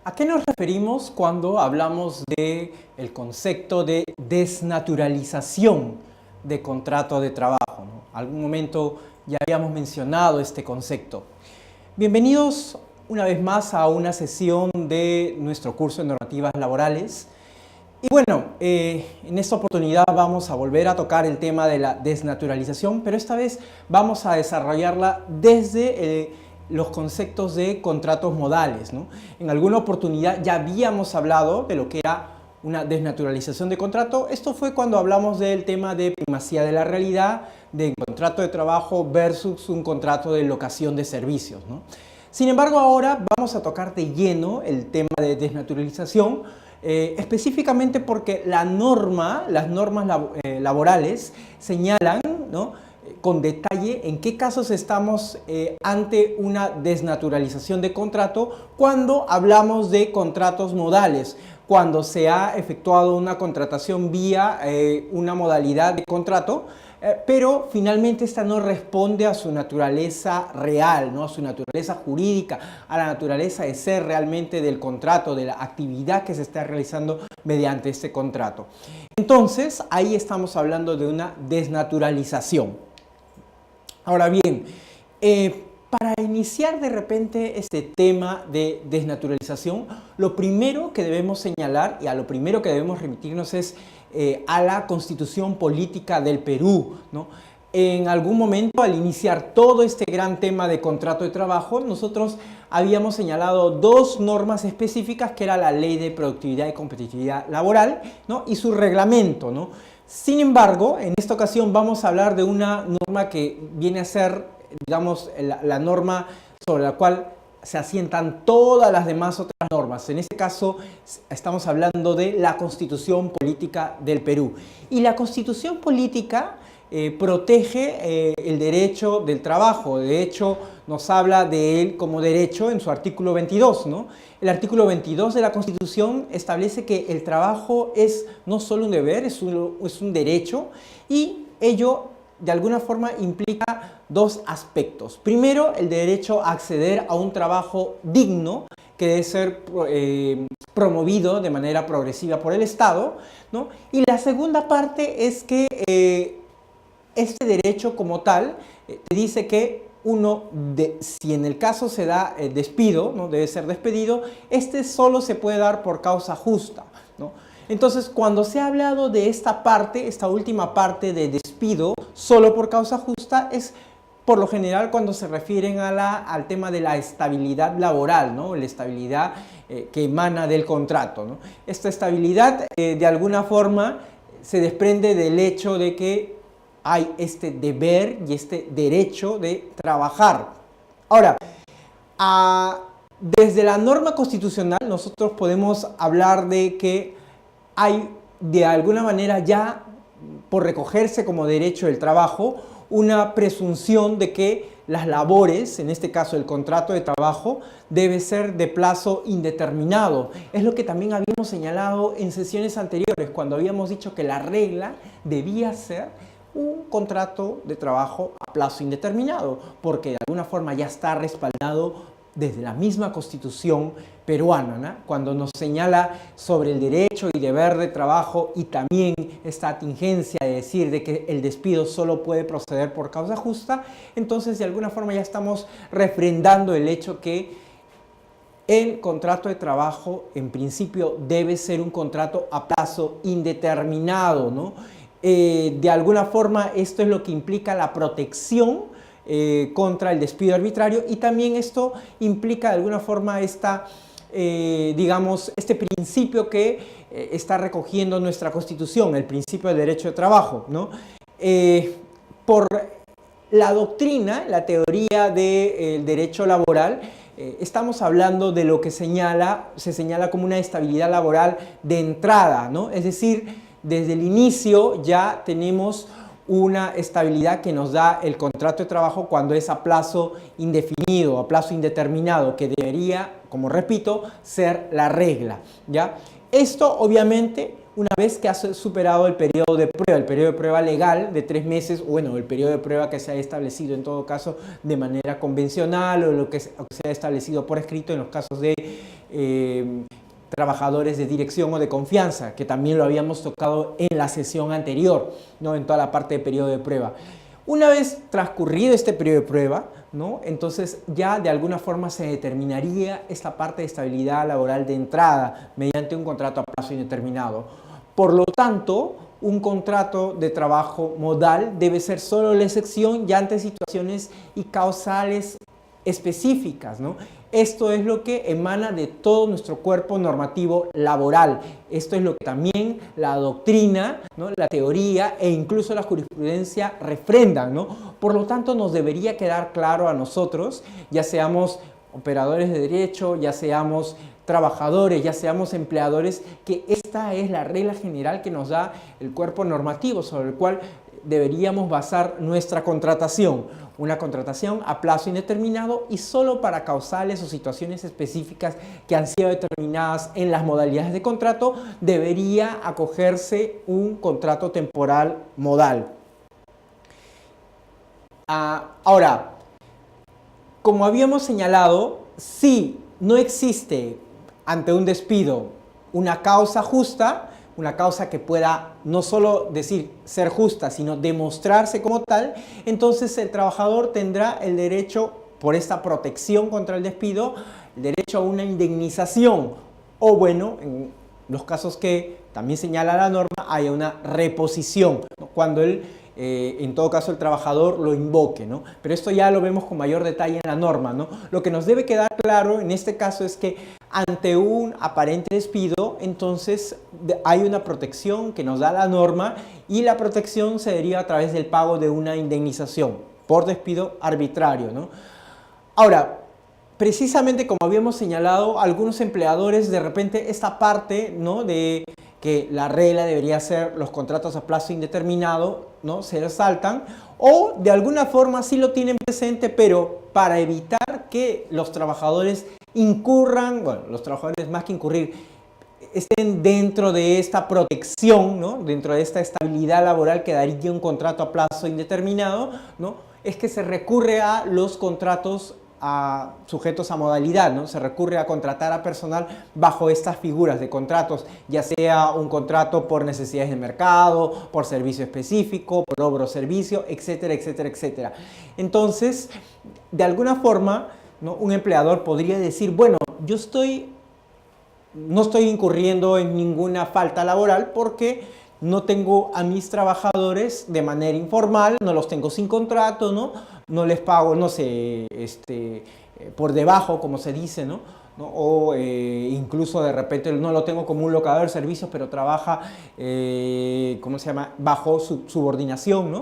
¿A qué nos referimos cuando hablamos del concepto de desnaturalización de contrato de trabajo, ¿no? Algún momento ya habíamos mencionado este concepto. Bienvenidos una vez más a una sesión de nuestro curso de normativas laborales. Y bueno, en esta oportunidad vamos a volver a tocar el tema de la desnaturalización, pero esta vez vamos a desarrollarla desde los conceptos de contratos modales, ¿no? En alguna oportunidad ya habíamos hablado de lo que era una desnaturalización de contrato. Esto fue cuando hablamos del tema de primacía de la realidad, de contrato de trabajo versus un contrato de locación de servicios, ¿no? Sin embargo, ahora vamos a tocar de lleno el tema de desnaturalización, específicamente porque las normas laborales señalan, ¿no?, con detalle en qué casos estamos ante una desnaturalización de contrato cuando hablamos de contratos modales, cuando se ha efectuado una contratación vía una modalidad de contrato, pero finalmente esta no responde a su naturaleza real, ¿no?, a su naturaleza jurídica, a la naturaleza de ser realmente del contrato, de la actividad que se está realizando mediante este contrato. Entonces, ahí estamos hablando de una desnaturalización. Ahora bien, para iniciar de repente este tema de desnaturalización, lo primero que debemos señalar y a lo primero que debemos remitirnos es a la Constitución Política del Perú, ¿no? En algún momento, al iniciar todo este gran tema de contrato de trabajo, nosotros habíamos señalado dos normas específicas, que era la Ley de Productividad y Competitividad Laboral, ¿no?, y su reglamento, ¿no? Sin embargo, en esta ocasión vamos a hablar de una norma que viene a ser, digamos, la norma sobre la cual se asientan todas las demás otras normas. En este caso, estamos hablando de la Constitución Política del Perú. Y la Constitución Política protege el derecho del trabajo. De hecho, nos habla de él como derecho en su artículo 22, ¿no? El artículo 22 de la Constitución establece que el trabajo es no solo un deber, es un derecho, y ello de alguna forma implica dos aspectos. Primero, el derecho a acceder a un trabajo digno, que debe ser promovido de manera progresiva por el Estado, ¿no? Y la segunda parte es que este derecho como tal te dice que si en el caso se da despido, ¿no?, debe ser despedido, este solo se puede dar por causa justa, ¿no? Entonces, cuando se ha hablado de esta parte, esta última parte de despido solo por causa justa, es por lo general cuando se refieren al tema de la estabilidad laboral, ¿no?, la estabilidad que emana del contrato, ¿no? Esta estabilidad de alguna forma se desprende del hecho de que hay este deber y este derecho de trabajar. Ahora, desde la norma constitucional nosotros podemos hablar de que hay de alguna manera ya, por recogerse como derecho del trabajo, una presunción de que las labores, en este caso el contrato de trabajo, debe ser de plazo indeterminado. Es lo que también habíamos señalado en sesiones anteriores, cuando habíamos dicho que la regla debía ser un contrato de trabajo a plazo indeterminado, porque de alguna forma ya está respaldado desde la misma Constitución peruana, ¿no?, cuando nos señala sobre el derecho y deber de trabajo, y también esta atingencia de decir de que el despido solo puede proceder por causa justa. Entonces, de alguna forma ya estamos refrendando el hecho que el contrato de trabajo en principio debe ser un contrato a plazo indeterminado, ¿no? De alguna forma esto es lo que implica la protección contra el despido arbitrario, y también esto implica de alguna forma digamos, este principio que está recogiendo nuestra Constitución, el principio del derecho de trabajo, ¿no? Por la doctrina, la teoría del derecho laboral, estamos hablando de lo que se señala como una estabilidad laboral de entrada, ¿no? Es decir, desde el inicio ya tenemos una estabilidad que nos da el contrato de trabajo cuando es a plazo indefinido, a plazo indeterminado, que debería, como repito, ser la regla, ¿ya? Esto obviamente una vez que has superado el periodo de prueba legal de 3 meses, bueno, el periodo de prueba que se ha establecido en todo caso de manera convencional, o lo que se ha establecido por escrito en los casos de trabajadores de dirección o de confianza, que también lo habíamos tocado en la sesión anterior, ¿no? En toda la parte de periodo de prueba. Una vez transcurrido este periodo de prueba, ¿no? Entonces ya de alguna forma se determinaría esta parte de estabilidad laboral de entrada mediante un contrato a plazo indeterminado. Por lo tanto, un contrato de trabajo modal debe ser solo la excepción ya ante situaciones y causales específicas, ¿no? Esto es lo que emana de todo nuestro cuerpo normativo laboral. Esto es lo que también la doctrina, ¿no? La teoría e incluso la jurisprudencia refrendan, ¿no? Por lo tanto, nos debería quedar claro a nosotros, ya seamos operadores de derecho, ya seamos trabajadores, ya seamos empleadores, que esta es la regla general que nos da el cuerpo normativo sobre el cual deberíamos basar nuestra contratación. Una contratación a plazo indeterminado y solo para causales o situaciones específicas que han sido determinadas en las modalidades de contrato debería acogerse un contrato temporal modal. Ahora, como habíamos señalado, si no existe ante un despido una causa justa, una causa que pueda no solo decir ser justa, sino demostrarse como tal, entonces el trabajador tendrá el derecho, por esta protección contra el despido, el derecho a una indemnización o, bueno, en los casos que también señala la norma, haya una reposición, ¿no? Cuando en todo caso el trabajador lo invoque, ¿no? Pero esto ya lo vemos con mayor detalle en la norma, ¿no? Lo que nos debe quedar claro en este caso es que ante un aparente despido, entonces hay una protección que nos da la norma y la protección se deriva a través del pago de una indemnización por despido arbitrario, ¿no? Ahora, precisamente como habíamos señalado, algunos empleadores de repente esta parte, ¿no? De que la regla debería ser los contratos a plazo indeterminado, ¿no? Se resaltan o de alguna forma sí lo tienen presente, pero para evitar que los trabajadores incurran, bueno, los trabajadores más que incurrir, estén dentro de esta protección, ¿no? Dentro de esta estabilidad laboral que daría un contrato a plazo indeterminado, ¿no? Es que se recurre a los contratos sujetos a modalidad, ¿no? Se recurre a contratar a personal bajo estas figuras de contratos, ya sea un contrato por necesidades de mercado, por servicio específico, por obra o servicio, etcétera, etcétera, etcétera. Entonces, de alguna forma, ¿no? Un empleador podría decir, bueno, yo no estoy incurriendo en ninguna falta laboral porque no tengo a mis trabajadores de manera informal, no los tengo sin contrato, ¿no? No les pago, no sé, por debajo, como se dice, ¿no? O incluso de repente no lo tengo como un locador de servicios, pero trabaja, ¿cómo se llama?, bajo subordinación, ¿no?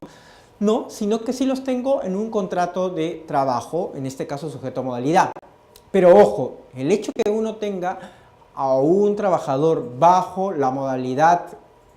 No, sino que sí los tengo en un contrato de trabajo, en este caso sujeto a modalidad. Pero ojo, el hecho que uno tenga a un trabajador bajo la modalidad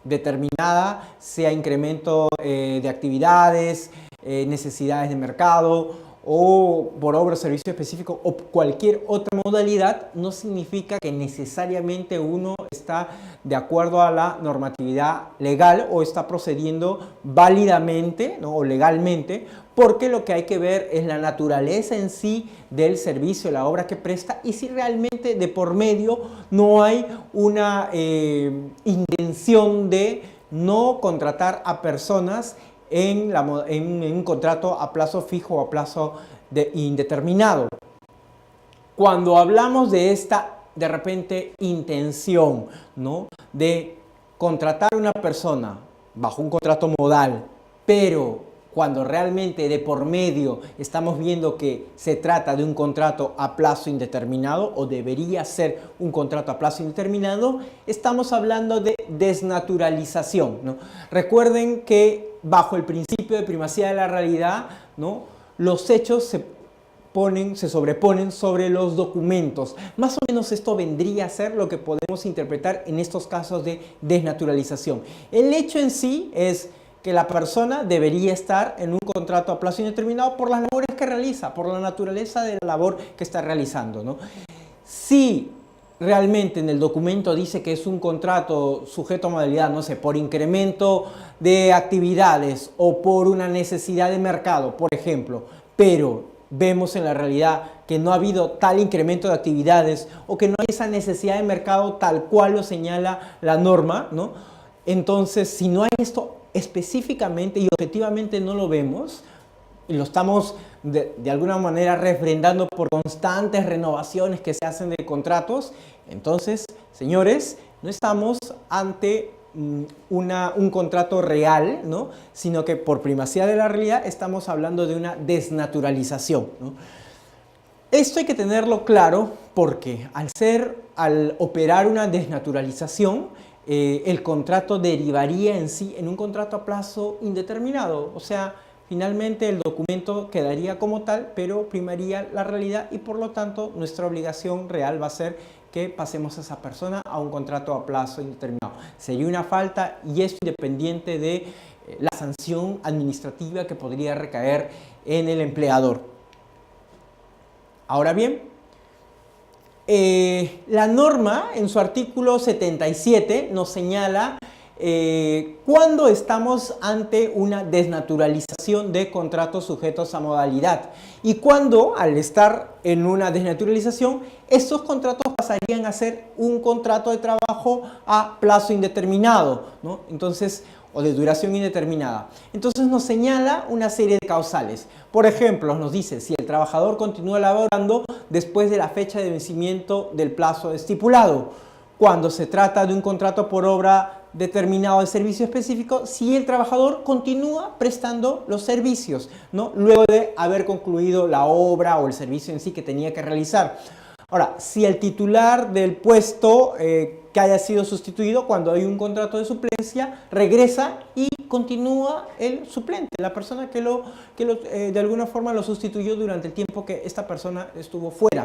determinada, sea incremento de actividades, necesidades de mercado o por obra o servicio específico o cualquier otra modalidad, no significa que necesariamente uno está de acuerdo a la normatividad legal o está procediendo válidamente, ¿no? O legalmente, porque lo que hay que ver es la naturaleza en sí del servicio, la obra que presta y si realmente de por medio no hay una intención de no contratar a personas en un contrato a plazo fijo o a plazo indeterminado. Cuando hablamos de esta, de repente, intención, ¿no? De contratar a una persona bajo un contrato modal, pero cuando realmente de por medio estamos viendo que se trata de un contrato a plazo indeterminado o debería ser un contrato a plazo indeterminado, estamos hablando de desnaturalización, ¿no? Recuerden que bajo el principio de primacía de la realidad, ¿no? Los hechos se sobreponen sobre los documentos. Más o menos esto vendría a ser lo que podemos interpretar en estos casos de desnaturalización. El hecho en sí es que la persona debería estar en un contrato a plazo indeterminado por las labores que realiza, por la naturaleza de la labor que está realizando, ¿no? Si realmente en el documento dice que es un contrato sujeto a modalidad, no sé, por incremento de actividades o por una necesidad de mercado, por ejemplo, pero vemos en la realidad que no ha habido tal incremento de actividades o que no hay esa necesidad de mercado tal cual lo señala la norma, ¿no? Entonces, si no hay esto específicamente y objetivamente no lo vemos, y lo estamos de alguna manera refrendando por constantes renovaciones que se hacen de contratos, entonces, señores, no estamos ante un contrato real, ¿no? Sino que por primacía de la realidad estamos hablando de una desnaturalización, ¿no? Esto hay que tenerlo claro porque al operar una desnaturalización, el contrato derivaría en sí en un contrato a plazo indeterminado. O sea, finalmente el documento quedaría como tal, pero primaría la realidad y por lo tanto nuestra obligación real va a ser que pasemos a esa persona a un contrato a plazo indeterminado. Sería una falta y esto independiente de la sanción administrativa que podría recaer en el empleador. Ahora bien, la norma en su artículo 77 nos señala cuando estamos ante una desnaturalización de contratos sujetos a modalidad y cuando al estar en una desnaturalización estos contratos pasarían a ser un contrato de trabajo a plazo indeterminado, ¿no? Entonces, o de duración indeterminada. Entonces nos señala una serie de causales. Por ejemplo, nos dice si el trabajador continúa laborando después de la fecha de vencimiento del plazo estipulado, cuando se trata de un contrato por obra determinado de servicio específico, si el trabajador continúa prestando los servicios, ¿no? Luego de haber concluido la obra o el servicio en sí que tenía que realizar. Ahora, si el titular del puesto que haya sido sustituido cuando hay un contrato de suplencia, regresa y continúa el suplente, la persona que de alguna forma lo sustituyó durante el tiempo que esta persona estuvo fuera.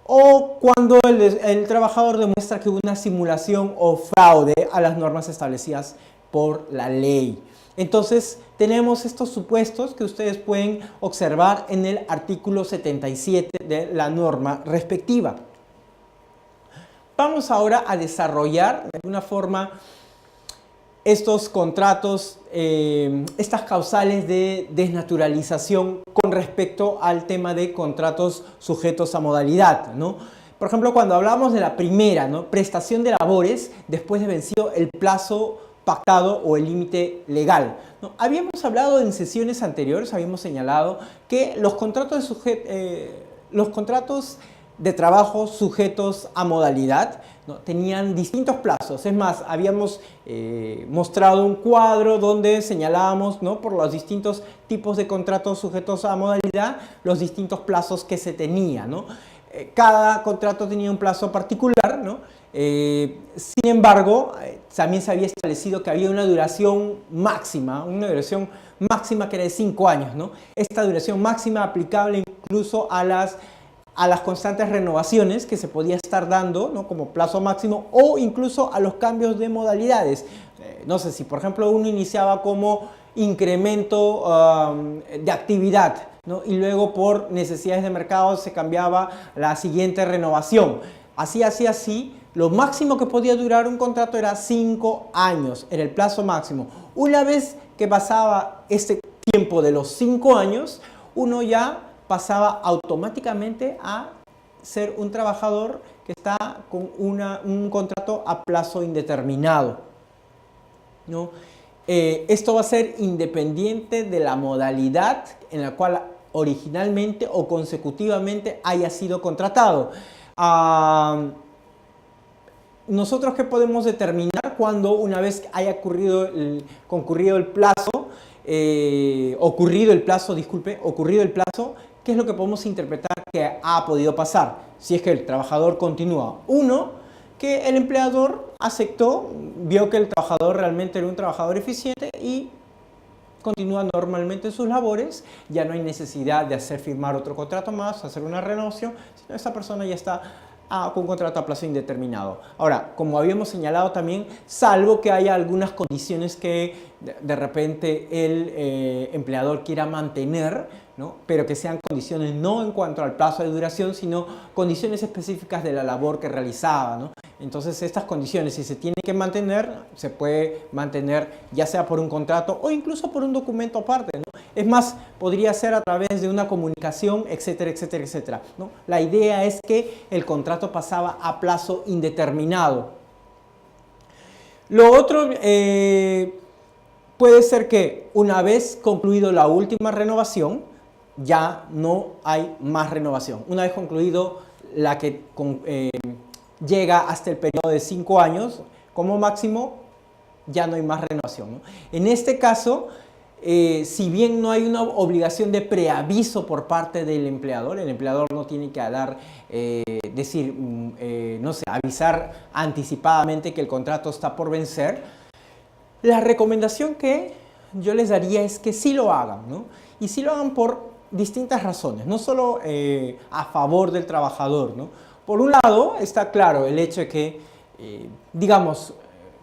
O cuando el trabajador demuestra que hubo una simulación o fraude a las normas establecidas por la ley. Entonces, tenemos estos supuestos que ustedes pueden observar en el artículo 77 de la norma respectiva. Vamos ahora a desarrollar de alguna forma estos contratos, estas causales de desnaturalización con respecto al tema de contratos sujetos a modalidad, ¿no? Por ejemplo, cuando hablamos de la primera, ¿no? Prestación de labores después de vencido el plazo pactado o el límite legal, ¿no? Habíamos hablado en sesiones anteriores, habíamos señalado que los contratos de trabajo sujetos a modalidad, ¿no? Tenían distintos plazos. Es más, habíamos mostrado un cuadro donde señalábamos, ¿no? Por los distintos tipos de contratos sujetos a modalidad, los distintos plazos que se tenían, ¿no? Cada contrato tenía un plazo particular, ¿no? Sin embargo, también se había establecido que había una duración máxima que era de 5 años, ¿no? Esta duración máxima aplicable incluso a las constantes renovaciones que se podía estar dando, ¿no? Como plazo máximo o incluso a los cambios de modalidades. No sé si por ejemplo uno iniciaba como incremento de actividad, ¿no? Y luego por necesidades de mercado se cambiaba la siguiente renovación. Así, lo máximo que podía durar un contrato era 5 años, era el plazo máximo. Una vez que pasaba este tiempo de los 5 años, uno ya pasaba automáticamente a ser un trabajador que está con un contrato a plazo indeterminado, ¿no? Esto va a ser independiente de la modalidad en la cual originalmente o consecutivamente haya sido contratado. Nosotros, ¿qué podemos determinar cuando una vez haya ocurrido el plazo, qué es lo que podemos interpretar que ha podido pasar si es que el trabajador continúa? Uno, que el empleador aceptó, vio que el trabajador realmente era un trabajador eficiente y continúa normalmente sus labores, ya no hay necesidad de hacer firmar otro contrato más, hacer una renovación, sino esa persona ya está con un contrato a plazo indeterminado. Ahora, como habíamos señalado también, salvo que haya algunas condiciones que de repente el empleador quiera mantener, ¿no? Pero que sean condiciones no en cuanto al plazo de duración, sino condiciones específicas de la labor que realizaba, ¿no? Entonces, estas condiciones, si se tienen que mantener, se puede mantener ya sea por un contrato o incluso por un documento aparte, ¿no? Es más, podría ser a través de una comunicación, etcétera, etcétera, etcétera, ¿no? La idea es que el contrato pasaba a plazo indeterminado. Lo otro puede ser que una vez concluido la última renovación, ya no hay más renovación. Una vez concluido la que llega hasta el periodo de 5 años, como máximo, ya no hay más renovación, ¿no? En este caso, si bien no hay una obligación de preaviso por parte del empleador, el empleador no tiene que dar, no sé, avisar anticipadamente que el contrato está por vencer, la recomendación que yo les daría es que sí lo hagan, ¿no? Y sí lo hagan por distintas razones, no solo a favor del trabajador, ¿no? Por un lado, está claro el hecho de que, digamos,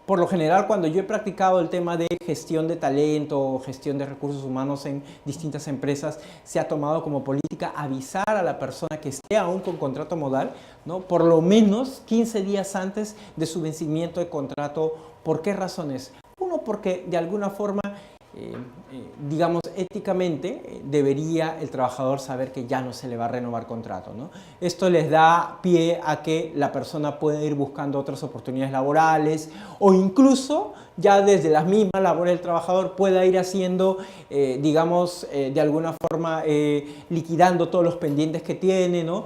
por lo general, cuando yo he practicado el tema de gestión de talento o gestión de recursos humanos en distintas empresas, se ha tomado como política avisar a la persona que esté aún con contrato modal, ¿no? Por lo menos 15 días antes de su vencimiento de contrato. ¿Por qué razones? Uno, porque de alguna forma, digamos, éticamente debería el trabajador saber que ya no se le va a renovar contrato, ¿no? Esto les da pie a que la persona pueda ir buscando otras oportunidades laborales o incluso ya desde las mismas labores del trabajador pueda ir haciendo, digamos, de alguna forma liquidando todos los pendientes que tiene, ¿no?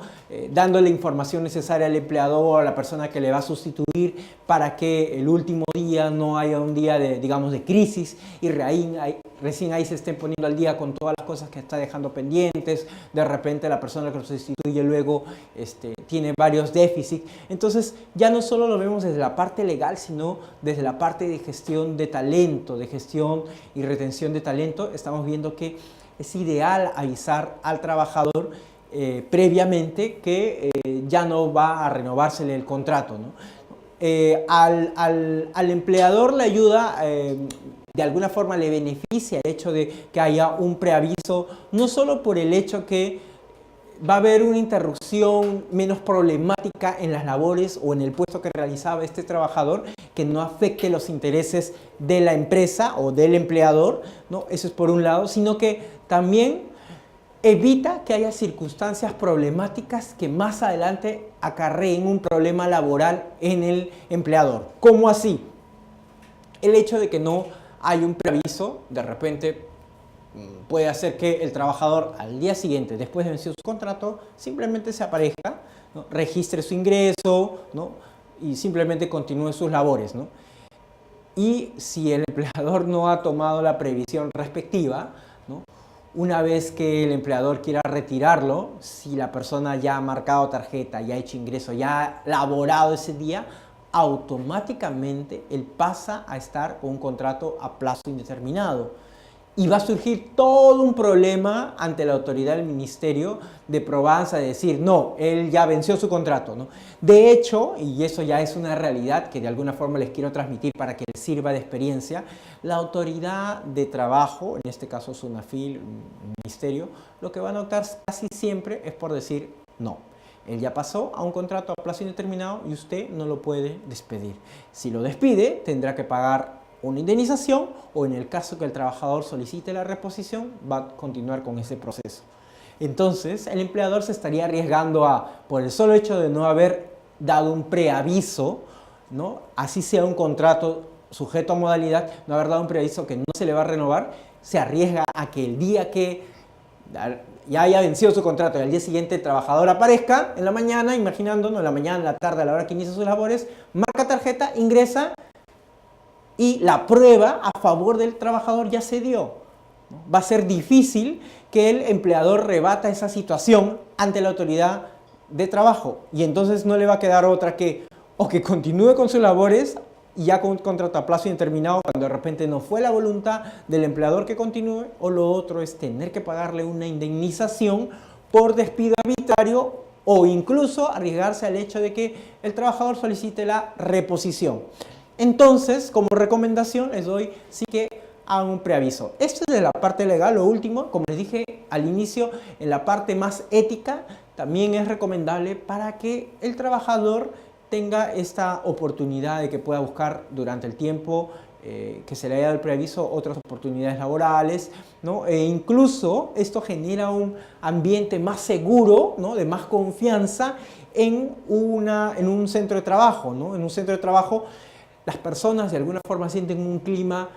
Dándole información necesaria al empleador, a la persona que le va a sustituir para que el último día no haya un día de, digamos, de crisis y recién ahí se estén poniendo al día con todas las cosas que está dejando pendientes. De repente la persona que lo sustituye luego tiene varios déficits. Entonces ya no solo lo vemos desde la parte legal, sino desde la parte de gestión de talento, de gestión y retención de talento. Estamos viendo que es ideal avisar al trabajador previamente que ya no va a renovársele el contrato, ¿no? Al empleador le ayuda, de alguna forma le beneficia el hecho de que haya un preaviso, no solo por el hecho que va a haber una interrupción menos problemática en las labores o en el puesto que realizaba este trabajador, que no afecte los intereses de la empresa o del empleador, ¿no? Eso es por un lado, sino que también evita que haya circunstancias problemáticas que más adelante acarreen un problema laboral en el empleador. ¿Cómo así? El hecho de que no hay un preaviso, de repente puede hacer que el trabajador al día siguiente, después de vencido su contrato, simplemente se aparezca, ¿no? Registre su ingreso, ¿no? Y simplemente continúe sus labores, ¿no? Y si el empleador no ha tomado la previsión respectiva, ¿no? Una vez que el empleador quiera retirarlo, si la persona ya ha marcado tarjeta, ya ha hecho ingreso, ya ha laborado ese día, automáticamente él pasa a estar con un contrato a plazo indeterminado. Y va a surgir todo un problema ante la autoridad del ministerio de probanza, de decir, no, él ya venció su contrato, ¿no? De hecho, y eso ya es una realidad que de alguna forma les quiero transmitir para que les sirva de experiencia, la autoridad de trabajo, en este caso SUNAFIL, ministerio, lo que va a notar casi siempre es por decir, no, él ya pasó a un contrato a plazo indeterminado y usted no lo puede despedir. Si lo despide, tendrá que pagar una indemnización o en el caso que el trabajador solicite la reposición, va a continuar con ese proceso. Entonces, el empleador se estaría arriesgando por el solo hecho de no haber dado un preaviso, ¿no? Así sea un contrato sujeto a modalidad, no haber dado un preaviso que no se le va a renovar, se arriesga a que el día que ya haya vencido su contrato y al día siguiente el trabajador aparezca en la mañana, imaginándonos, en la mañana, en la tarde, a la hora que inicia sus labores, marca tarjeta, ingresa, y la prueba a favor del trabajador ya se dio. Va a ser difícil que el empleador rebata esa situación ante la autoridad de trabajo y entonces no le va a quedar otra que o que continúe con sus labores y ya con un contrato a plazo indeterminado cuando de repente no fue la voluntad del empleador que continúe, o lo otro es tener que pagarle una indemnización por despido arbitrario o incluso arriesgarse al hecho de que el trabajador solicite la reposición. Entonces, como recomendación, les doy sí que hagan un preaviso. Esto es de la parte legal. Lo último, como les dije al inicio, en la parte más ética, también es recomendable para que el trabajador tenga esta oportunidad de que pueda buscar durante el tiempo que se le haya dado el preaviso otras oportunidades laborales, ¿no? E incluso esto genera un ambiente más seguro, ¿no? De más confianza en un centro de trabajo, ¿no? En un centro de trabajo las personas de alguna forma sienten un clima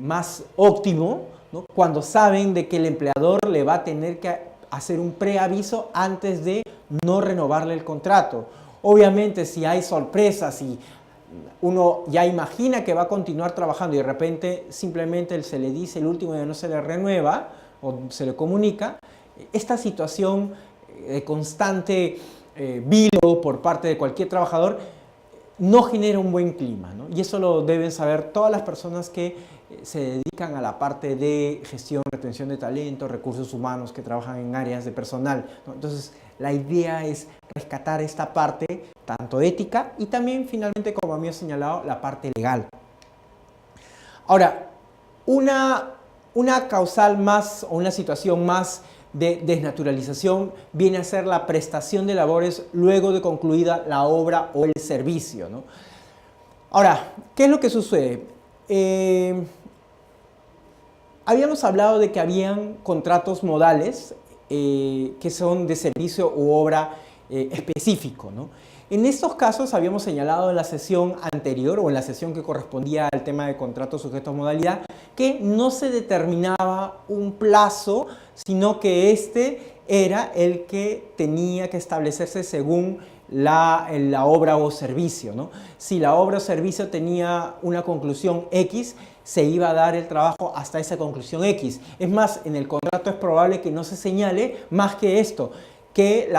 más óptimo, ¿no? Cuando saben de que el empleador le va a tener que hacer un preaviso antes de no renovarle el contrato. Obviamente si hay sorpresas y uno ya imagina que va a continuar trabajando y de repente simplemente se le dice el último día no se le renueva o se le comunica, esta situación de constante vilo por parte de cualquier trabajador no genera un buen clima, ¿no? Y eso lo deben saber todas las personas que se dedican a la parte de gestión, retención de talento, recursos humanos, que trabajan en áreas de personal, ¿no? Entonces, la idea es rescatar esta parte, tanto ética y también, finalmente, como a mí he señalado, la parte legal. Ahora, una causal más o una situación más de desnaturalización viene a ser la prestación de labores luego de concluida la obra o el servicio, ¿no? Ahora, ¿qué es lo que sucede? Habíamos hablado de que habían contratos modales que son de servicio u obra específico, ¿no? En estos casos habíamos señalado en la sesión anterior o en la sesión que correspondía al tema de contratos sujetos a modalidad que no se determinaba un plazo, sino que este era el que tenía que establecerse según la obra o servicio, ¿no? Si la obra o servicio tenía una conclusión X, se iba a dar el trabajo hasta esa conclusión X. Es más, en el contrato es probable que no se señale más que esto, que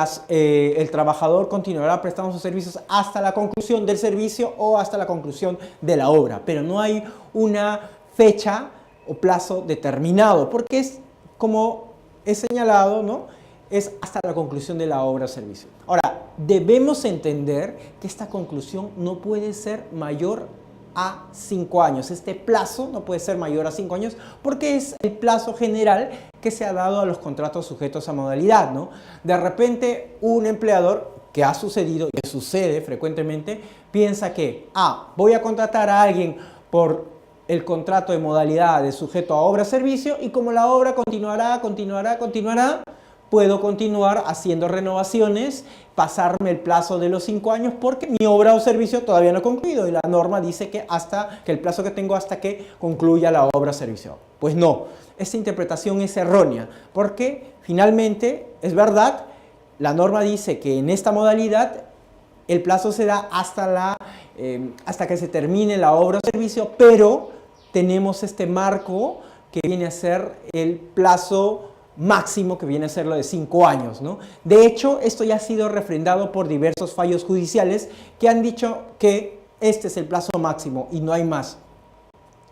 el trabajador continuará prestando sus servicios hasta la conclusión del servicio o hasta la conclusión de la obra, pero no hay una fecha o plazo determinado, porque es, como he señalado, ¿no? Es hasta la conclusión de la obra o servicio. Ahora, debemos entender que esta conclusión no puede ser mayor a 5 años. Este plazo no puede ser mayor a 5 años porque es el plazo general que se ha dado a los contratos sujetos a modalidad, ¿no? De repente, un empleador, que ha sucedido y que sucede frecuentemente, piensa que, voy a contratar a alguien por el contrato de modalidad de sujeto a obra-servicio y como la obra continuará, puedo continuar haciendo renovaciones, pasarme el plazo de los 5 años porque mi obra o servicio todavía no ha concluido y la norma dice que el plazo que tengo hasta que concluya la obra o servicio. Pues no, esta interpretación es errónea porque finalmente es verdad, la norma dice que en esta modalidad el plazo se da hasta que se termine la obra o servicio, pero tenemos este marco que viene a ser el plazo máximo, que viene a ser lo de 5 años, ¿no? De hecho, esto ya ha sido refrendado por diversos fallos judiciales que han dicho que este es el plazo máximo y no hay más.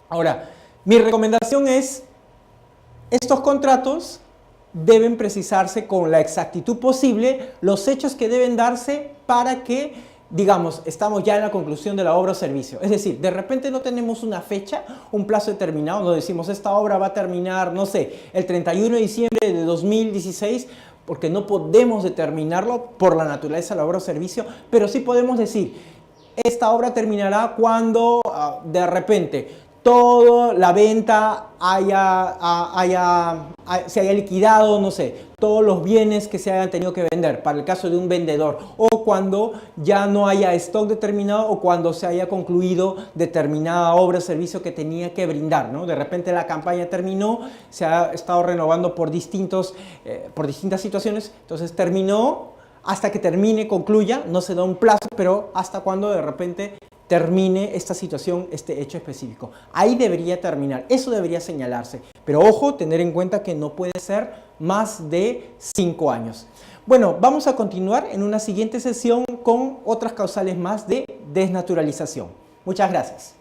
Ahora, mi recomendación es, estos contratos deben precisarse con la exactitud posible los hechos que deben darse para que, digamos, estamos ya en la conclusión de la obra o servicio. Es decir, de repente no tenemos una fecha, un plazo determinado, no decimos esta obra va a terminar, no sé, el 31 de diciembre de 2016, porque no podemos determinarlo por la naturaleza de la obra o servicio, pero sí podemos decir, esta obra terminará cuando de repente toda la venta se haya liquidado, no sé, todos los bienes que se hayan tenido que vender, para el caso de un vendedor, o cuando ya no haya stock determinado o cuando se haya concluido determinada obra o servicio que tenía que brindar, ¿no? De repente la campaña terminó, se ha estado renovando por distintas situaciones, entonces terminó, hasta que termine, concluya, no se da un plazo, pero hasta cuando de repente termine esta situación, este hecho específico. Ahí debería terminar, eso debería señalarse. Pero ojo, tener en cuenta que no puede ser más de 5 años. Bueno, vamos a continuar en una siguiente sesión con otras causales más de desnaturalización. Muchas gracias.